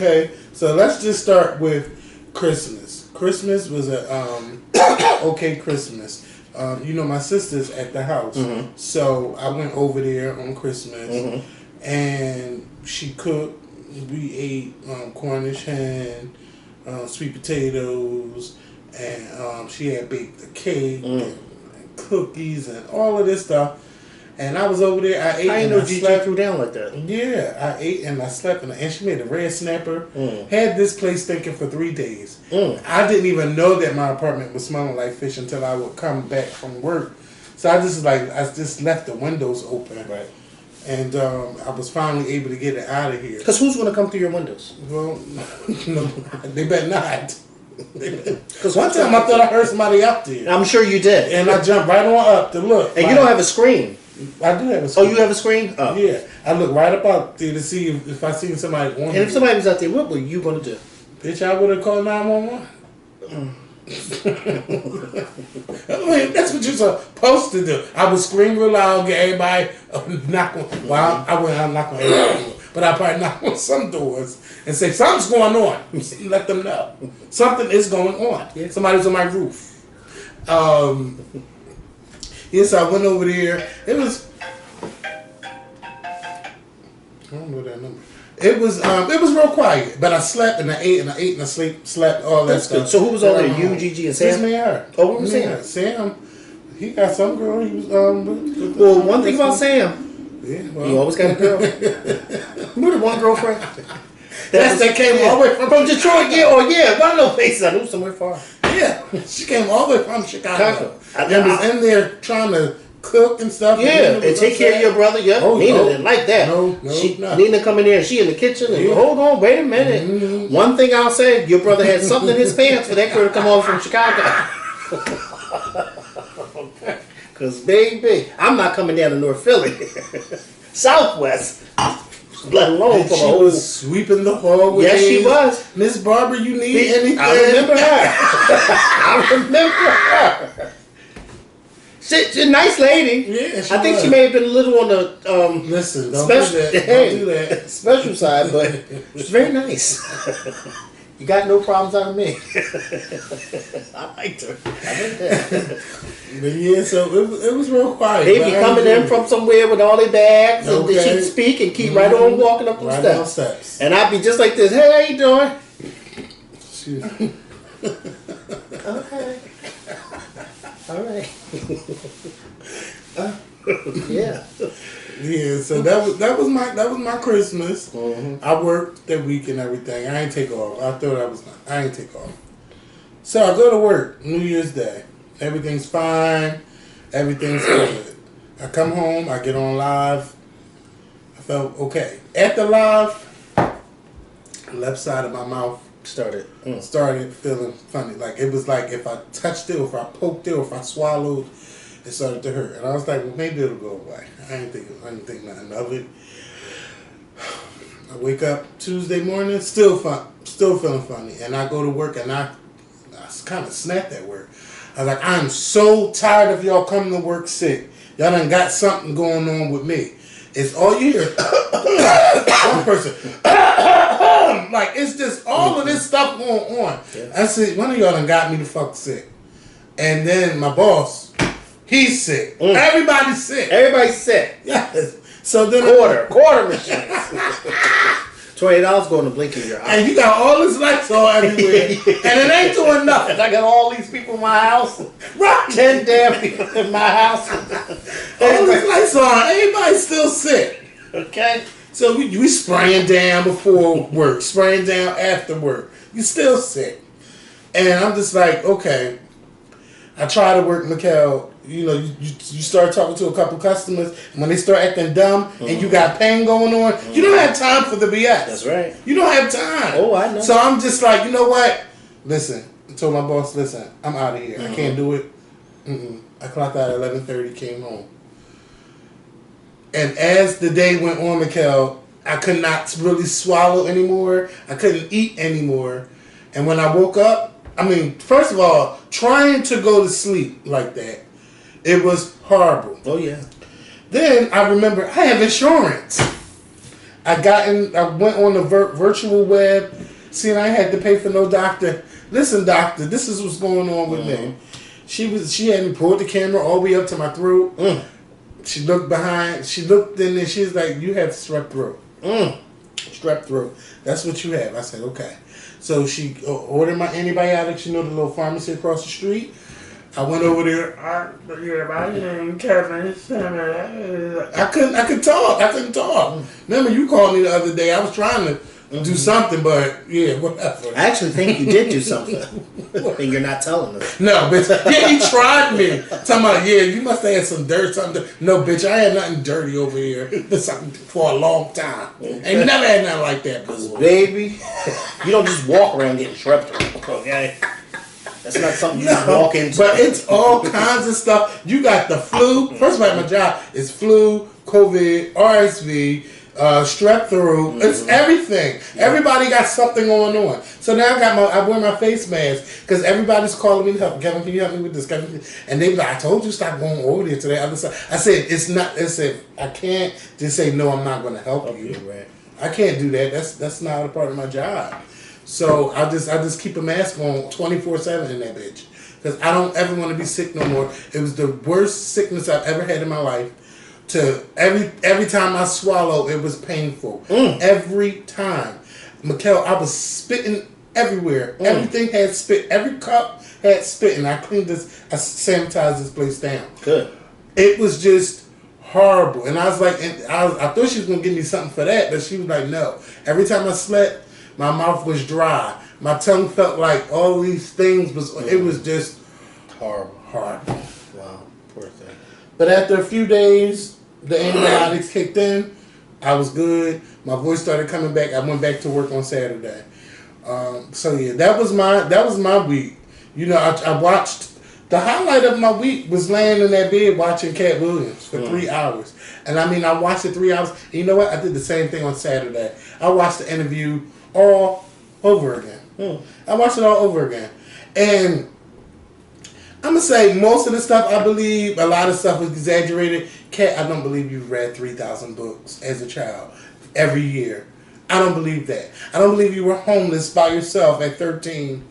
Okay, so let's just start with Christmas. Christmas was a okay Christmas. My sister's at the house, so I went over there on Christmas, and she cooked. We ate Cornish hen, sweet potatoes, and she had baked the cake and cookies and all of this stuff. And I was over there. I ate. I didn't know Gigi threw down like that. Yeah, I ate and I slept, and she made a red snapper. Had this place thinking for 3 days. I didn't even know that my apartment was smelling like fish until I would come back from work. So I just left the windows open. Right. And I was finally able to get it out of here. Because who's going to come through your windows? Well, no, they better not. Because one time I thought I heard somebody up there. I'm sure you did. And I jumped right on up to look. And you don't have a screen. I do have a screen. Oh, you have a screen? Oh. Yeah. I look right up out there to see if I seen somebody on. And if somebody was out there, what were you going to do? Bitch, I would have called 911. I mean, that's what you're supposed to do. I would scream real loud, get everybody knock on. Well, I wouldn't knock on every door, but I probably knock on some doors and say something's going on. Let them know something is going on. Yeah. Somebody's on my roof. Yes, I went over there. It was. I don't know that number. It was real quiet, but I slept and I ate and I slept all that stuff. Good. So who was over there? You, Gigi, and Sam? This man. Oh, what was Sam? Sam, he got some girl. He was well, one thing about Sam, he always got a girl. Remember the one girlfriend? That came all the way from Detroit. Yeah, one of those places I knew somewhere far. Yeah, she came all the way from Chicago. And was in there trying to cook and stuff. Yeah, and take care of your brother. Yeah, Nina didn't like that. Nina come in there and she in the kitchen and hold on, wait a minute. One thing I'll say, your brother had something in his pants for that girl to come over from Chicago. Because baby, I'm not coming down to North Philly, Southwest. Let alone from she was sweeping the hallway. Yes, she was. Miss Barbara, you need anything? I remember her. She's a nice lady. Yeah, I think she may have been a little on the listen, don't do that. Special side, but she's very nice. You got no problems out of me. I liked her. I liked that. But yeah, so it was real quiet. They be coming in from somewhere with all their bags, and she'd speak and keep right on walking up the steps. And I'd be just like this. Hey, how you doing? Okay. All right. Yeah. Yeah, so that was my Christmas. I worked that week and everything. I ain't take off. I ain't take off. So I go to work New Year's Day. Everything's fine. Everything's good. I come home. I get on live. I felt okay. At the live, left side of my mouth started feeling funny. Like it was like if I touched it, or if I poked it, or if I swallowed, it started to hurt. And I was like, well, maybe it'll go away. I didn't think nothing of it. I wake up Tuesday morning, still feeling funny. And I go to work and I kind of snapped at work. I was like, I'm so tired of y'all coming to work sick. Y'all done got something going on with me. It's all you hear. One person. Like, it's just all of this stuff going on. Yeah. I said, one of y'all done got me the fuck sick. And then my boss, he's sick. Everybody's sick. Everybody's sick. Yes. So then quarter machine. $20 going to blink in your eye. And you got all this lights on everywhere. And it ain't doing nothing. I got all these people in my house. Right. 10 damn people in my house. All these lights on. Everybody's still sick. Okay. So we spraying down before work, spraying down after work. You still sick. And I'm just like, okay. I try to work Mikkel. You know, you start talking to a couple customers, and when they start acting dumb and you got pain going on, you don't have time for the BS. That's right. You don't have time. Oh, I know. So I'm just like, you know what? Listen, I told my boss, listen, I'm out of here. I can't do it. I clocked out at 11:30, came home. And as the day went on, Mikkel, I could not really swallow anymore. I couldn't eat anymore. And when I woke up, I mean, first of all, trying to go to sleep like that, it was horrible. Oh, yeah. Then I remember I have insurance. I went on the virtual web, seeing I had to pay for no doctor. Listen, doctor, this is what's going on with me. She had me pulled the camera all the way up to my throat. She looked behind. She looked in there. She's like, "You have strep throat." Strep throat. That's what you have. I said, "Okay." So she ordered my antibiotics. You know, the little pharmacy across the street. I went over there. My name Kevin. I couldn't talk. I couldn't talk. Remember, you called me the other day. I was trying to do something, but yeah, whatever. I actually think you did do something, and you're not telling us. No, bitch. Yeah, he tried me. Talking about, yeah, you must have had some dirt, something. No, bitch, I had nothing dirty over here for a long time. Ain't never had nothing like that before. Baby, you don't just walk around getting strep throat, okay? That's not something you just walk into. But it's all kinds of stuff. You got the flu. First of all, my job is flu, COVID, RSV, strep throat. It's everything. Everybody got something going on. So now I wear my face mask because everybody's calling me help. Kevin, can you help me with this? And they be like, I told you stop going over there to the other side. I said it's not. I said I can't just say no. I'm not going to help you. Right. I can't do that. That's not a part of my job. So I just keep a mask on 24/7 in that bitch because I don't ever want to be sick no more. It was the worst sickness I've ever had in my life. To every time I swallow, it was painful. Every time, Mikkel, I was spitting everywhere. Everything had spit. Every cup had spit, and I cleaned this. I sanitized this place down. Good. It was just horrible, and I was like, I thought she was gonna give me something for that, but she was like, no. Every time I slept, my mouth was dry. My tongue felt like all these things was. It was just horrible. Wow, poor thing. But after a few days, the antibiotics kicked in. I was good. My voice started coming back. I went back to work on Saturday. So yeah, that was my week. You know, I watched. The highlight of my week was laying in that bed watching Katt Williams for 3 hours. And I mean, I watched it 3 hours. And you know what? I did the same thing on Saturday. I watched the interview all over again. I watched it all over again. And I'm going to say most of the stuff I believe, a lot of stuff was exaggerated. Katt, I don't believe you've read 3,000 books as a child every year. I don't believe that. I don't believe you were homeless by yourself at 13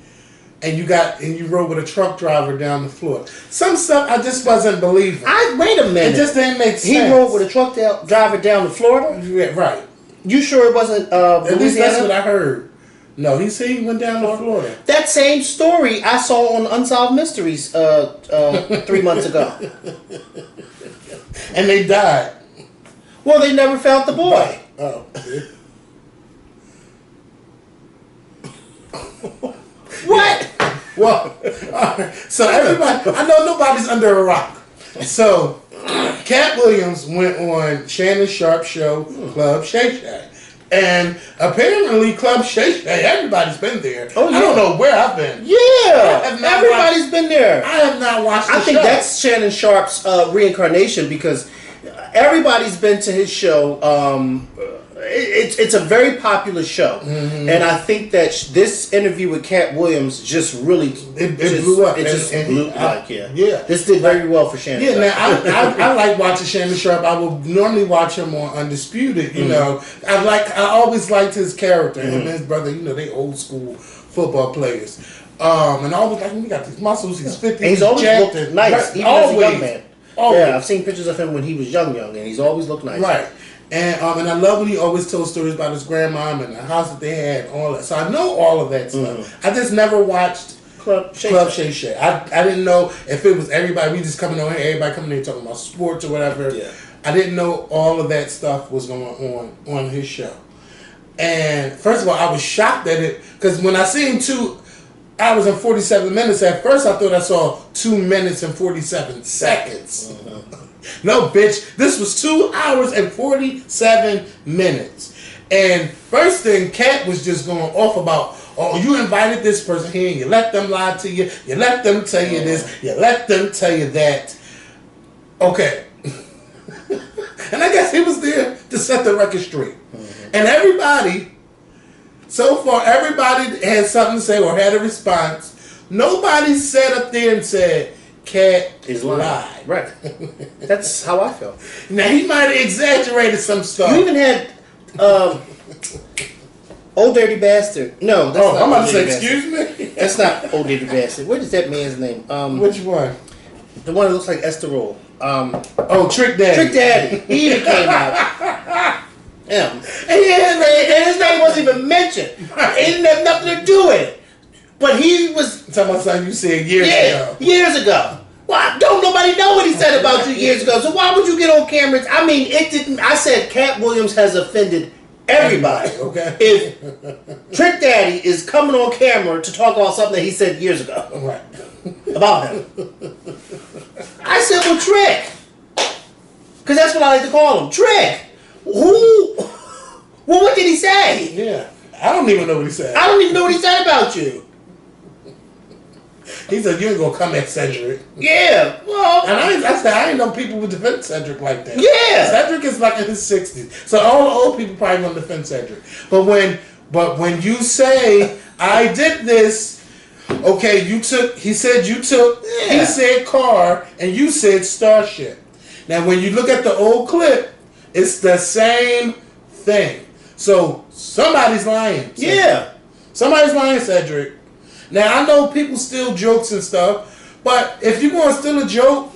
and you rode with a truck driver down the floor. Some stuff I just wasn't believing. Wait a minute. It just didn't make sense. He rode with a truck driver down to Florida? Yeah, right. You sure it wasn't At least that's what I heard. No, he said he went down to Florida. That same story I saw on Unsolved Mysteries 3 months ago. And they died. Well, they never found the boy. Oh. What? Well, so everybody, I know nobody's under a rock. So, Katt Williams went on Shannon Sharp's show, Club Shay. And apparently, Club Shay, everybody's been there. Oh, yeah. I don't know where I've been. Yeah, everybody's been there. I have not watched the show. I think that's Shannon Sharp's reincarnation because everybody's been to his show. It's a very popular show, and I think that this interview with Katt Williams just really blew up. It just blew up. Yeah. This did very well for Shannon. Yeah, now I like watching Shannon Sharp. I will normally watch him on Undisputed. You know, I always liked his character. Him and his brother. You know, they old school football players. And I always like we got these muscles. He's 50. And he's always looked nice, even as a young man. Always. Yeah, I've seen pictures of him when he was young, and he's always looked nice. Right. And I love when he always tells stories about his grandmom and the house that they had and all that. So I know all of that stuff. I just never watched Club Shay. I didn't know if it was everybody. We just coming on here, everybody coming in talking about sports or whatever. Yeah. I didn't know all of that stuff was going on his show. And first of all, I was shocked at it because when I seen 2 hours and 47 minutes, at first I thought I saw 2 minutes and 47 seconds. No, bitch. This was 2 hours and 47 minutes. And first thing, Katt was just going off about, oh, you invited this person here and you let them lie to you. You let them tell you this. You let them tell you that. Okay. And I guess he was there to set the record straight. And everybody, so far, everybody had something to say or had a response. Nobody sat up there and said, Katt is lying. Right. That's how I felt. Now, he might have exaggerated some stuff. You even had Old Dirty Bastard. No, that's not I'm about to say, Old Dirty excuse Bastard. me? That's not Old Dirty Bastard. What is that man's name? Which one? The one that looks like Esterol. Trick Daddy. Trick Daddy. He even came out. Yeah. And his name wasn't even mentioned. It didn't have nothing to do with it. But he was... Talking about something you said years ago. Years ago. Why don't nobody know what he said about you years ago? So why would you get on cameras? I mean, it didn't... I said Katt Williams has offended everybody. Okay. If Trick Daddy is coming on camera to talk about something that he said years ago. Right. About him. I said, well, Trick. Because that's what I like to call him. Trick. Who? Well, what did he say? Yeah. I don't even know what he said. I don't even know what he said about you. He said, you ain't gonna come at Cedric. Yeah, well... And I said, I ain't know people would defend Cedric like that. Yeah! Cedric is like in his 60s. So all the old people probably gonna defend Cedric. But when you say, I did this, okay, he said car, and you said Starship. Now when you look at the old clip, it's the same thing. So somebody's lying. Cedric. Yeah. Somebody's lying, Cedric. Now I know people steal jokes and stuff, but if you're gonna steal a joke,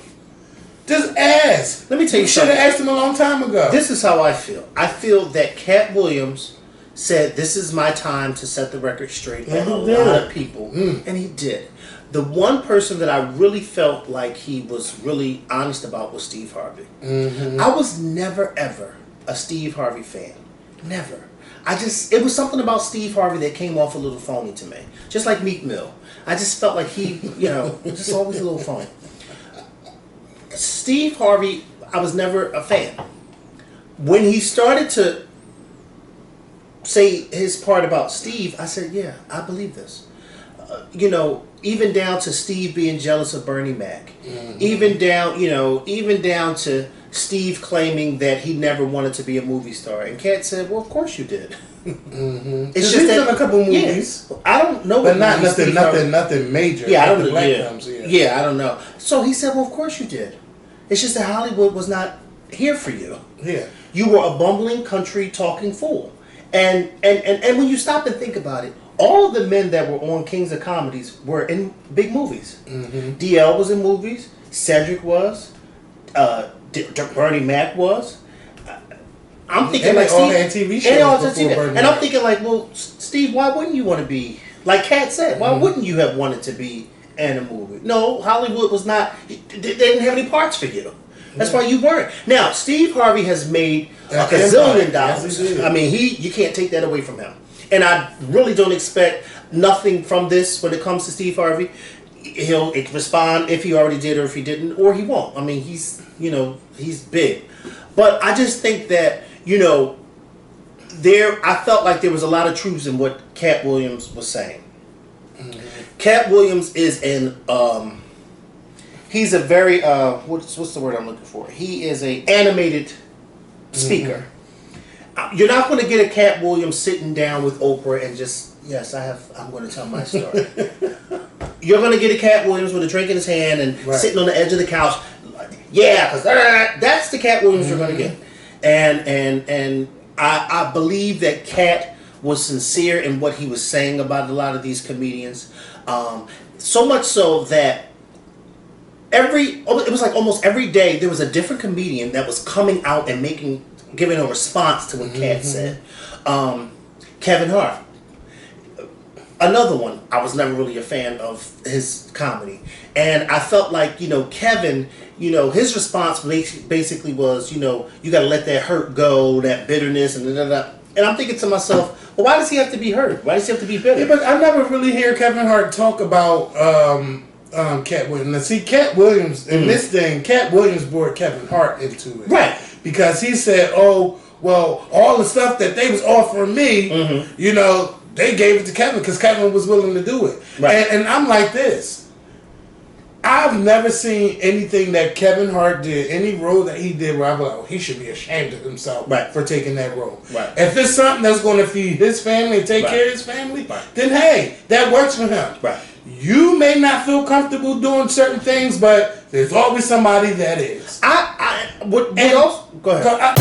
just ask. Let me tell you should have asked him a long time ago. This is how I feel. I feel that Katt Williams said, this is my time to set the record straight for a lot of people. And he did. The one person that I really felt like he was really honest about was Steve Harvey. I was never, ever a Steve Harvey fan. Never. It was something about Steve Harvey that came off a little phony to me. Just like Meek Mill. I just felt like he, just always a little phony. Steve Harvey, I was never a fan. When he started to say his part about Steve, I said, yeah, I believe this. Even down to Steve being jealous of Bernie Mac. Even down to Steve claiming that he never wanted to be a movie star. And Katt said, well, of course you did. It's just done a couple movies. Yeah, I don't know. But not nothing major. Yeah, I don't know. Yeah, I don't know. So he said, well, of course you did. It's just that Hollywood was not here for you. Yeah. You were a bumbling country talking fool. And when you stop and think about it, all the men that were on Kings of Comedies were in big movies. DL was in movies. Cedric was. Bernie Mac was. I'm thinking and like all Steve, had TV shows before Bernie and Mac. I'm thinking like, well, Steve, why wouldn't you want to be like Katt said? Why wouldn't you have wanted to be in a movie? No, Hollywood was not. They didn't have any parts for you. That's why you weren't. Now, Steve Harvey has made a gazillion dollars. Yes, I mean, you can't take that away from him. And I really don't expect nothing from this when it comes to Steve Harvey. He'll respond if he already did or if he didn't, or he won't. I mean, he's big. But I just think that, I felt like there was a lot of truths in what Katt Williams was saying. Katt Williams is he's a very, what's the word I'm looking for? He is a animated speaker. You're not going to get a Katt Williams sitting down with Oprah and just, yes, I'm going to tell my story. You're going to get a Katt Williams with a drink in his hand and sitting on the edge of the couch. Yeah, because that's the Katt Williams you're going to get. And I believe that Katt was sincere in what he was saying about a lot of these comedians. So much so that it was like almost every day there was a different comedian that was coming out and giving a response to what Katt said. Kevin Hart. Another one, I was never really a fan of his comedy. And I felt like, Kevin, his response basically was, you got to let that hurt go, that bitterness, and da-da-da. And I'm thinking to myself, well, why does he have to be hurt? Why does he have to be bitter? Yeah, but I never really hear Kevin Hart talk about Katt Williams. Now, see, Katt Williams, in this thing, Katt Williams brought Kevin Hart into it. Right. Because he said, oh, well, all the stuff that they was offering me, they gave it to Kevin because Kevin was willing to do it. Right. And I'm like this. I've never seen anything that Kevin Hart did, any role that he did where I was like, oh, he should be ashamed of himself for taking that role. Right. If it's something that's going to feed his family and take care of his family, then hey, that works for him. Right. You may not feel comfortable doing certain things, but there's always somebody that is. What else? Go ahead.